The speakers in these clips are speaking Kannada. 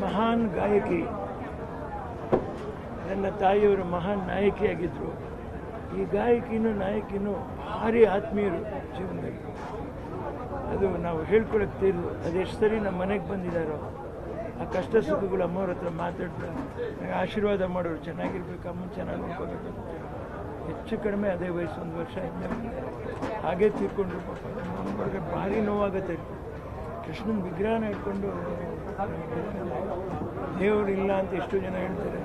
ಮಹಾನ್ ಗಾಯಕಿ, ನನ್ನ ತಾಯಿಯವರು ಮಹಾನ್ ನಾಯಕಿಯಾಗಿದ್ದರು. ಈ ಗಾಯಕಿನೂ ನಾಯಕಿನೂ ಭಾರಿ ಆತ್ಮೀಯರು ಜೀವನದಲ್ಲಿ. ಅದು ನಾವು ಹೇಳ್ಕೊಳಕ್ಕೆ ತೀರು. ಅದೆಷ್ಟು ಸರಿ ನಮ್ಮ ಮನೆಗೆ ಬಂದಿದ್ದಾರೋ ಆ ಕಷ್ಟ ಸುಖಗಳು ಅಮ್ಮವ್ರ ಹತ್ರ ಮಾತಾಡ್ತಾ ನನಗೆ ಆಶೀರ್ವಾದ ಮಾಡೋರು, ಚೆನ್ನಾಗಿರ್ಬೇಕು, ಅಮ್ಮನ ಚೆನ್ನಾಗಿ ನೋಡ್ಕೋಬೇಕು. ಹೆಚ್ಚು ಕಡಿಮೆ ಅದೇ ವಯಸ್ಸು, 1 ವರ್ಷ ಹಿಂದೆ ಹಾಗೇ ತೀರ್ಕೊಂಡ್ರು. ಪಾಪ ನಮ್ಮವ್ರಿಗೆ ಭಾರಿ ನೋವಾಗುತ್ತೆ. ಕೃಷ್ಣನ ವಿಗ್ರಹನ ಇಟ್ಕೊಂಡು ದೇವರು ಇಲ್ಲ ಅಂತ ಎಷ್ಟು ಜನ ಹೇಳ್ತಾರೆ.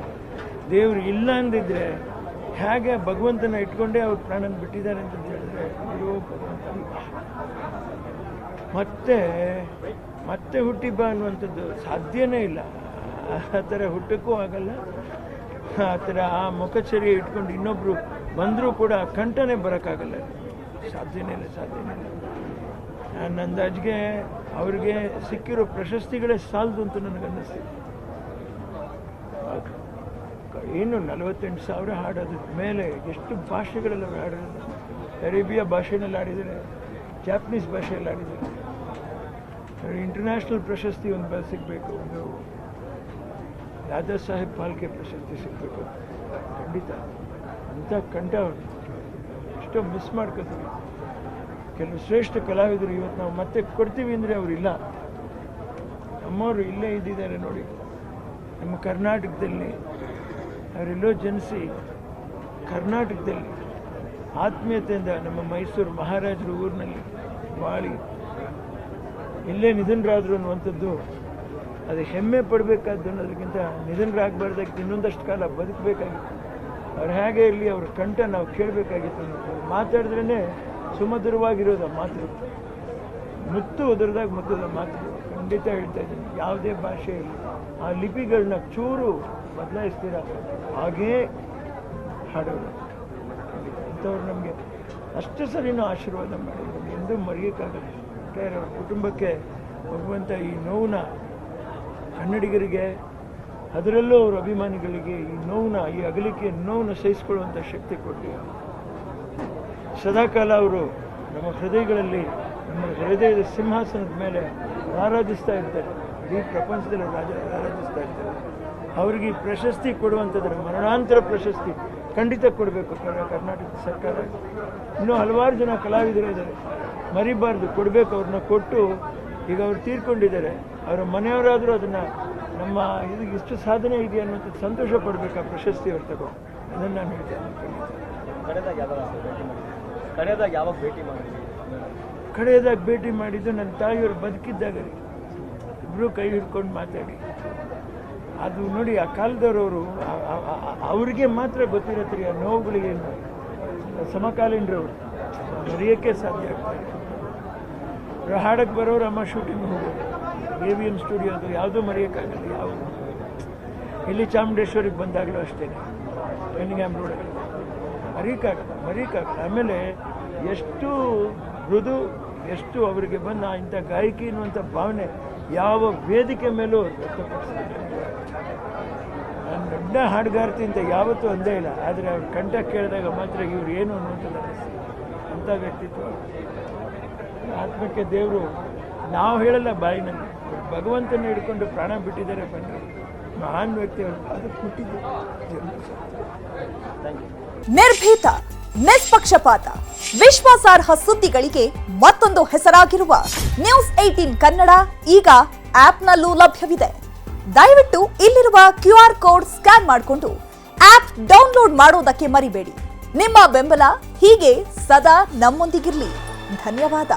ದೇವರು ಇಲ್ಲ ಅಂದಿದ್ರೆ ಹೇಗೆ ಭಗವಂತನ ಇಟ್ಕೊಂಡೇ ಅವ್ರು ಪ್ರಾಣನ ಬಿಟ್ಟಿದ್ದಾರೆ ಅಂತ ಹೇಳಿದ್ರೆ, ಅಯ್ಯೋ ಭಗವಂತ ಮತ್ತೆ ಹುಟ್ಟಿ ಬಾ ಅನ್ನುವಂಥದ್ದು ಸಾಧ್ಯನೇ ಇಲ್ಲ. ಆ ಥರ ಹುಟ್ಟಕ್ಕೂ ಆಗಲ್ಲ. ಆ ಥರ ಆ ಮುಖಚರ್ಯ ಇಟ್ಕೊಂಡು ಇನ್ನೊಬ್ಬರು ಬಂದರೂ ಕೂಡ ಕಂಠನೇ ಬರೋಕ್ಕಾಗಲ್ಲ. ಸಾಧ್ಯನೇ ಇಲ್ಲ. ನನ್ನ ಅಂದಾಜಿಗೆ ಅವ್ರಿಗೆ ಸಿಕ್ಕಿರೋ ಪ್ರಶಸ್ತಿಗಳೇ ಸಾಲದು ಅಂತ ನನಗನ್ನಿಸ್ತಿದೆ. ಏನು 48,000 ಹಾಡೋದ್ರ ಮೇಲೆ ಎಷ್ಟು ಭಾಷೆಗಳಲ್ಲಿ ಅವರು ಹಾಡೋದು. ಅರೇಬಿಯಾ ಭಾಷೆಯಲ್ಲಿ ಆಡಿದರೆ, ಜಾಪನೀಸ್ ಭಾಷೆಯಲ್ಲಿ ಆಡಿದ್ದಾರೆ. ಇಂಟರ್ನ್ಯಾಷನಲ್ ಪ್ರಶಸ್ತಿ ಒಂದು ಸಿಗಬೇಕು, ಒಂದು ದಾದಾ ಸಾಹೇಬ್ ಫಾಲ್ಕೆ ಪ್ರಶಸ್ತಿ ಸಿಗಬೇಕು. ಖಂಡಿತ ಅಂಥ ಕಂಠ ಎಷ್ಟೋ ಮಿಸ್ ಮಾಡ್ಕೋತೀವಿ. ಕೆಲವು ಶ್ರೇಷ್ಠ ಕಲಾವಿದರು ಇವತ್ತು ನಾವು ಮತ್ತೆ ಕೊಡ್ತೀವಿ ಅಂದರೆ ಅವರಿಲ್ಲ. ನಮ್ಮವರು ಇಲ್ಲೇ ಇದ್ದಿದ್ದಾರೆ ನೋಡಿ. ನಮ್ಮ ಕರ್ನಾಟಕದಲ್ಲಿ ಅವರೆಲ್ಲೋ ಜನಿಸಿ ಕರ್ನಾಟಕದಲ್ಲಿ ಆತ್ಮೀಯತೆಯಿಂದ ನಮ್ಮ ಮೈಸೂರು ಮಹಾರಾಜರ ಊರಿನಲ್ಲಿ ಬಾಳಿ ಇಲ್ಲೇ ನಿಧನರಾದರು ಅನ್ನುವಂಥದ್ದು ಅದು ಹೆಮ್ಮೆ ಪಡಬೇಕಾದ್ದು ಅನ್ನೋದಕ್ಕಿಂತ ನಿಧನರಾಗಬಾರ್ದಾಗಿತ್ತು, ಇನ್ನೊಂದಷ್ಟು ಕಾಲ ಬದುಕಬೇಕಾಗಿತ್ತು. ಅವ್ರು ಹೇಗೆ ಇರಲಿ, ಅವ್ರ ಕಂಠ ನಾವು ಕೇಳಬೇಕಾಗಿತ್ತು. ಮಾತಾಡಿದ್ರೇ ಸುಮಧುರವಾಗಿರೋದು ಮಾತು, ಮುತ್ತು ಉದುರದಾಗ ಮುತ್ತದ ಮಾತು. ಖಂಡಿತ ಹೇಳ್ತಾ ಇದ್ದೀನಿ, ಯಾವುದೇ ಭಾಷೆಯಲ್ಲಿ ಆ ಲಿಪಿಗಳನ್ನ ಚೂರು ಬದಲಾಯಿಸ್ತೀರ ಹಾಗೇ ಹಾಡೋದು. ಅಂಥವ್ರು ನಮಗೆ ಅಷ್ಟು ಸರಿನೂ ಆಶೀರ್ವಾದ ಮಾಡಿದ್ರು, ಎಂದೂ ಮರೆಯೋಕ್ಕಾಗಲ್ಲ. ಅವ್ರ ಕುಟುಂಬಕ್ಕೆ ಭಗವಂತ ಈ ನೋವನ್ನ, ಕನ್ನಡಿಗರಿಗೆ ಅದರಲ್ಲೂ ಅವ್ರ ಅಭಿಮಾನಿಗಳಿಗೆ ಈ ನೋವನ್ನ, ಈ ಅಗಲಿಕೆ ನೋವನ್ನ ಸಹಿಸಿಕೊಳ್ಳುವಂಥ ಶಕ್ತಿ ಕೊಟ್ಟು ಸದಾಕಾಲ ಅವರು ನಮ್ಮ ಹೃದಯಗಳಲ್ಲಿ, ನಮ್ಮ ಹೃದಯದ ಸಿಂಹಾಸನದ ಮೇಲೆ ಆರಾಧಿಸ್ತಾ ಇರ್ತಾರೆ. ಇಡೀ ಪ್ರಪಂಚದಲ್ಲಿ ಆರಾಧಿಸ್ತಾ ಇರ್ತಾರೆ. ಅವ್ರಿಗೆ ಈ ಪ್ರಶಸ್ತಿ ಕೊಡುವಂಥದ್ರ ಮರಣಾಂತರ ಪ್ರಶಸ್ತಿ ಖಂಡಿತ ಕೊಡಬೇಕು ಕರ್ನಾಟಕ ಸರ್ಕಾರ. ಇನ್ನೂ ಹಲವಾರು ಜನ ಕಲಾವಿದರು ಇದ್ದಾರೆ, ಮರಿಬಾರ್ದು, ಕೊಡಬೇಕು. ಅವ್ರನ್ನ ಕೊಟ್ಟು, ಈಗ ಅವ್ರು ತೀರ್ಕೊಂಡಿದ್ದಾರೆ, ಅವರ ಮನೆಯವರಾದರೂ ಅದನ್ನು ನಮ್ಮ ಇದು ಇಷ್ಟು ಸಾಧನೆ ಇದೆ ಅನ್ನೋಂಥದ್ದು ಸಂತೋಷ ಪಡಬೇಕು. ಆ ಪ್ರಶಸ್ತಿ ಅವ್ರು ತಗೊಂಡು ಅದನ್ನು ನಾನು ಹೇಳ್ತೇನೆ. ಕಡೆಯದಾಗ ಭೇಟಿ ಮಾಡಿದ್ದು ನನ್ನ ತಾಯಿಯವರು ಬದುಕಿದ್ದಾಗ ರೀ. ಇಬ್ಬರು ಕೈ ಹಿಡ್ಕೊಂಡು ಮಾತಾಡಿ, ಅದು ನೋಡಿ ಆ ಕಾಲದವರವರು ಅವ್ರಿಗೆ ಮಾತ್ರ ಗೊತ್ತಿರತ್ರಿ ಆ ನೋವುಗಳಿಗೇನು. ಸಮಕಾಲೀನರವರು ಮರೆಯೋಕ್ಕೆ ಸಾಧ್ಯ ಆಗ್ತಾರೆ. ಹಾಡಕ್ಕೆ ಬರೋರು ಅಮ್ಮ ಶೂಟಿಂಗ್ ಹೋಗೋರು, AVN ಸ್ಟುಡಿಯೋದು ಯಾವುದೂ ಮರೆಯೋಕ್ಕಾಗಲ್ಲ. ಯಾವುದು ಇಲ್ಲಿ ಚಾಮುಂಡೇಶ್ವರಿಗೆ ಬಂದಾಗಲೂ ಅಷ್ಟೇ, ಬೆನ್ನಿಂಗ್ಯಾಮ್ ರೋಡಲ್ಲಿ ಮರೆಯೋಕ್ಕಾಗಲ್ಲ. ಆಮೇಲೆ ಎಷ್ಟು ಮೃದು, ಎಷ್ಟು ಅವರಿಗೆ ಬಂದ ಇಂಥ ಗಾಯಕಿ ಅನ್ನುವಂಥ ಭಾವನೆ ಯಾವ ವೇದಿಕೆ ಮೇಲೂ ವ್ಯಕ್ತಪಡಿಸಿದ್ದಾರೆ. ನಾನು ದೊಡ್ಡ ಹಾಡುಗಾರ್ತಿ ಅಂತ ಯಾವತ್ತೂ ಅಂದೇ ಇಲ್ಲ, ಆದರೆ ಅವ್ರ ಕಂಠ ಕೇಳಿದಾಗ ಮಾತ್ರ ಇವ್ರು ಏನು ಅನ್ನುವಂಥದ್ದು ಅನಿಸ್ತು. ಅಂಥ ವ್ಯಕ್ತಿತ್ವ. ಆತ್ಮಕ್ಕೆ ದೇವರು, ನಾವು ಹೇಳಲ್ಲ ಬಾಯಿನಲ್ಲಿ, ಭಗವಂತನ ಹಿಡ್ಕೊಂಡು ಪ್ರಾಣ ಬಿಟ್ಟಿದ್ದಾರೆ. ಬನ್ನಿ, ಮಹಾನ್ ವ್ಯಕ್ತಿ ಅವರು, ಅದಕ್ಕೆ ಹುಟ್ಟಿದ್ದು. ನಿರ್ಭೀತ, ನಿಷ್ಪಕ್ಷಪಾತ, ವಿಶ್ವಾಸಾರ್ಹ ಸುದ್ದಿಗಳಿಗೆ ಮತ್ತೊಂದು ಹೆಸರಾಗಿರುವ ನ್ಯೂಸ್ 18 ಕನ್ನಡ ಈಗ ಆಪ್ನಲ್ಲೂ ಲಭ್ಯವಿದೆ. ದಯವಿಟ್ಟು ಇಲ್ಲಿರುವ QR ಕೋಡ್ ಸ್ಕ್ಯಾನ್ ಮಾಡಿಕೊಂಡು ಆಪ್ ಡೌನ್ಲೋಡ್ ಮಾಡೋದಕ್ಕೆ ಮರಿಬೇಡಿ. ನಿಮ್ಮ ಬೆಂಬಲ ಹೀಗೆ ಸದಾ ನಮ್ಮೊಂದಿಗಿರಲಿ. ಧನ್ಯವಾದ.